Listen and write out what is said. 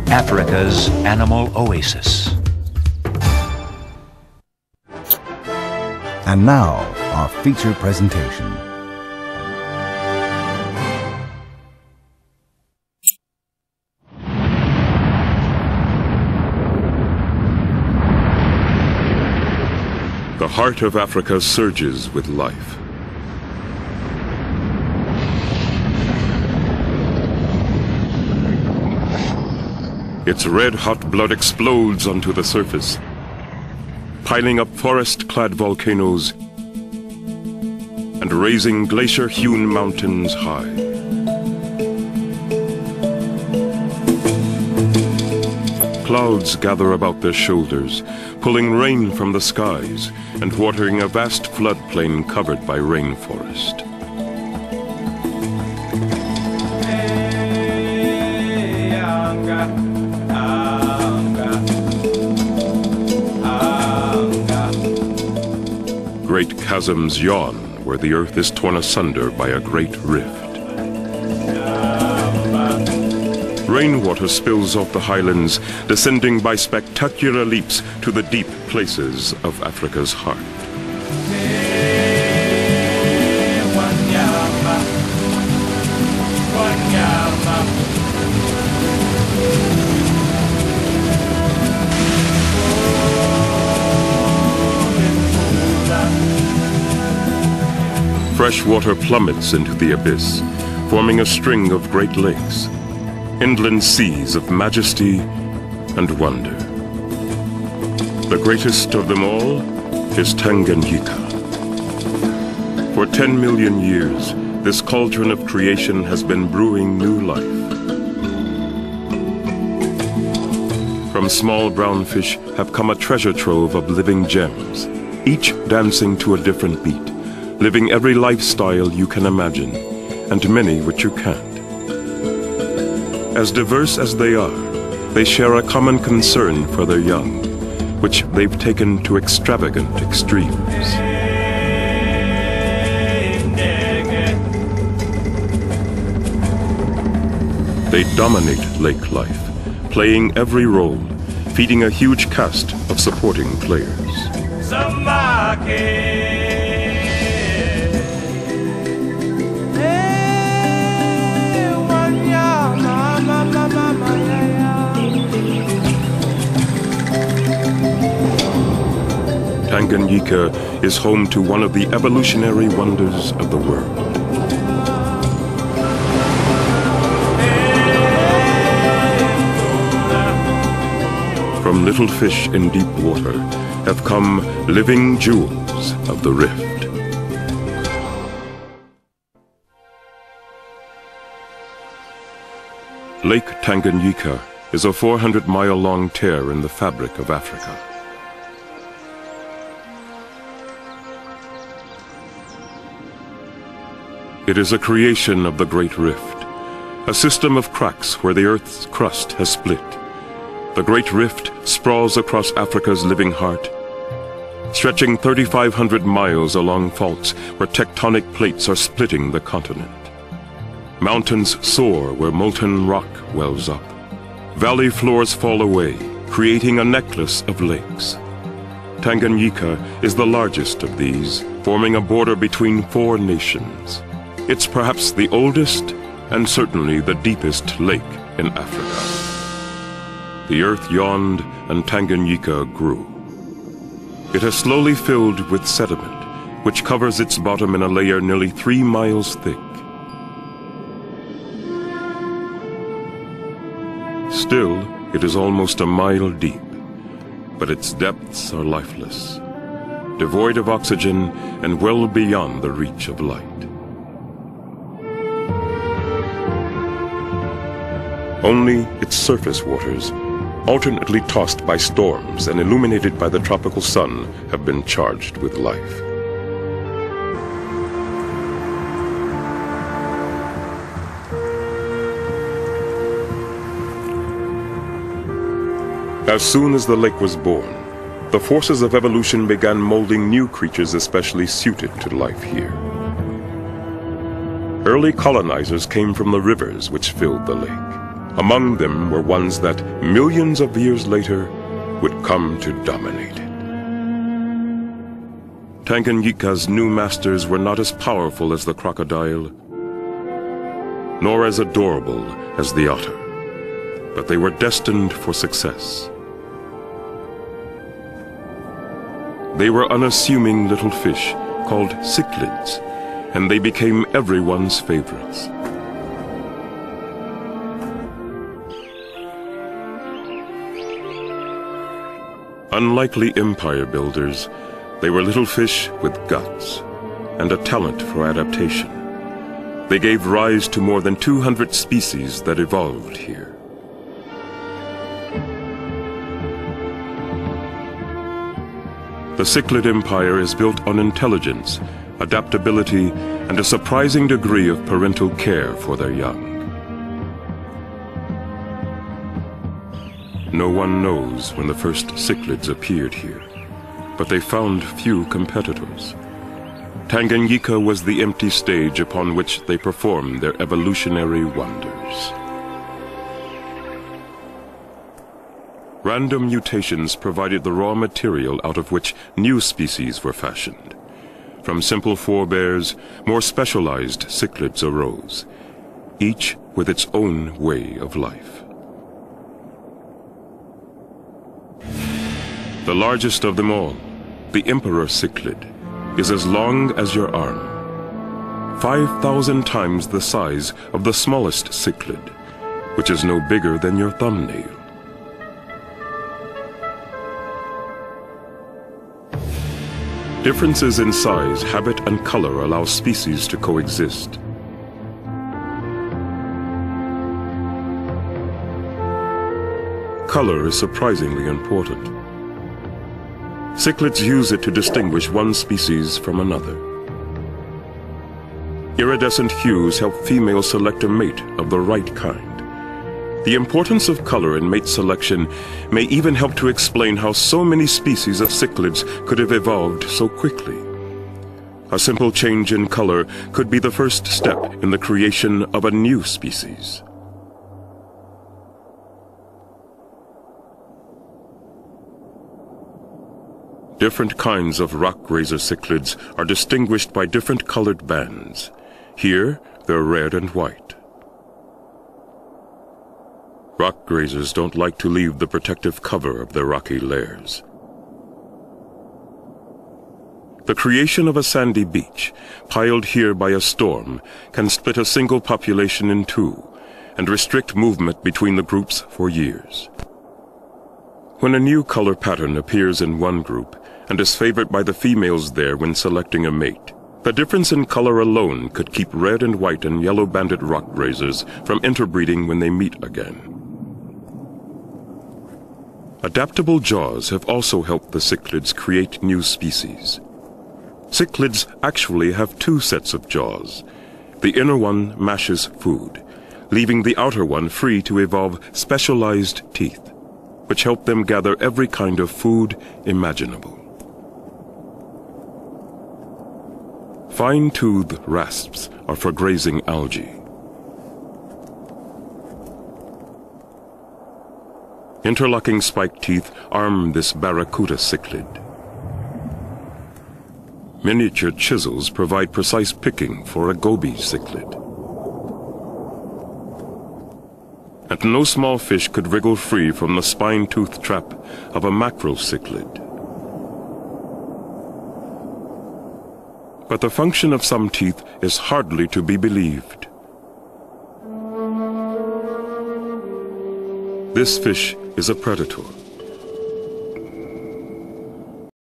Africa's animal oasis. And now, our feature presentation. The heart of Africa surges with life. Its red-hot blood explodes onto the surface, piling up forest-clad volcanoes and raising glacier-hewn mountains high. Clouds gather about their shoulders, pulling rain from the skies and watering a vast floodplain covered by rainforest. Great chasms yawn where the earth is torn asunder by a great rift. Rainwater spills off the highlands, descending by spectacular leaps to the deep places of Africa's heart. Fresh water plummets into the abyss, forming a string of great lakes, inland seas of majesty and wonder. The greatest of them all is Tanganyika. For 10 million years, this cauldron of creation has been brewing new life. From small brown fish have come a treasure trove of living gems, each dancing to a different beat, living every lifestyle you can imagine, and many which you can't. As diverse as they are, they share a common concern for their young, which they've taken to extravagant extremes. They dominate lake life, playing every role, feeding a huge cast of supporting players. Tanganyika is home to one of the evolutionary wonders of the world. From little fish in deep water have come living jewels of the rift. Lake Tanganyika is a 400-mile-long tear in the fabric of Africa. It is a creation of the Great Rift, a system of cracks where the Earth's crust has split. The Great Rift sprawls across Africa's living heart, stretching 3,500 miles along faults where tectonic plates are splitting the continent. Mountains soar where molten rock wells up. Valley floors fall away, creating a necklace of lakes. Tanganyika is the largest of these, forming a border between 4 nations. It's perhaps the oldest and certainly the deepest lake in Africa. The earth yawned and Tanganyika grew. It has slowly filled with sediment, which covers its bottom in a layer nearly 3 miles thick. Still, it is almost a mile deep, but its depths are lifeless, devoid of oxygen and well beyond the reach of light. Only its surface waters, alternately tossed by storms and illuminated by the tropical sun, have been charged with life. As soon as the lake was born, the forces of evolution began molding new creatures especially suited to life here. Early colonizers came from the rivers which filled the lake. Among them were ones that millions of years later would come to dominate it. Tanganyika's new masters were not as powerful as the crocodile, nor as adorable as the otter, but they were destined for success. They were unassuming little fish called cichlids, and they became everyone's favorites. Unlikely empire builders, they were little fish with guts and a talent for adaptation. They gave rise to more than 200 species that evolved here. The Cichlid Empire is built on intelligence, adaptability, and a surprising degree of parental care for their young. No one knows when the first cichlids appeared here, but they found few competitors. Tanganyika was the empty stage upon which they performed their evolutionary wonders. Random mutations provided the raw material out of which new species were fashioned. From simple forebears, more specialized cichlids arose, each with its own way of life. The largest of them all, the emperor cichlid, is as long as your arm, 5,000 times the size of the smallest cichlid, which is no bigger than your thumbnail. Differences in size, habit, and color allow species to coexist. Color is surprisingly important. Cichlids use it to distinguish one species from another. Iridescent hues help females select a mate of the right kind. The importance of color in mate selection may even help to explain how so many species of cichlids could have evolved so quickly. A simple change in color could be the first step in the creation of a new species. Different kinds of rock-grazer cichlids are distinguished by different colored bands. Here, they're red and white. Rock grazers don't like to leave the protective cover of their rocky lairs. The creation of a sandy beach, piled here by a storm, can split a single population in two and restrict movement between the groups for years. When a new color pattern appears in one group and is favored by the females there when selecting a mate, the difference in color alone could keep red and white and yellow-banded rock grazers from interbreeding when they meet again. Adaptable jaws have also helped the cichlids create new species. Cichlids actually have two sets of jaws. The inner one mashes food, leaving the outer one free to evolve specialized teeth, which help them gather every kind of food imaginable. Fine-toothed rasps are for grazing algae. Interlocking spiked teeth arm this barracuda cichlid. Miniature chisels provide precise picking for a goby cichlid. And no small fish could wriggle free from the spine-toothed trap of a mackerel cichlid. But the function of some teeth is hardly to be believed. This fish is a predator.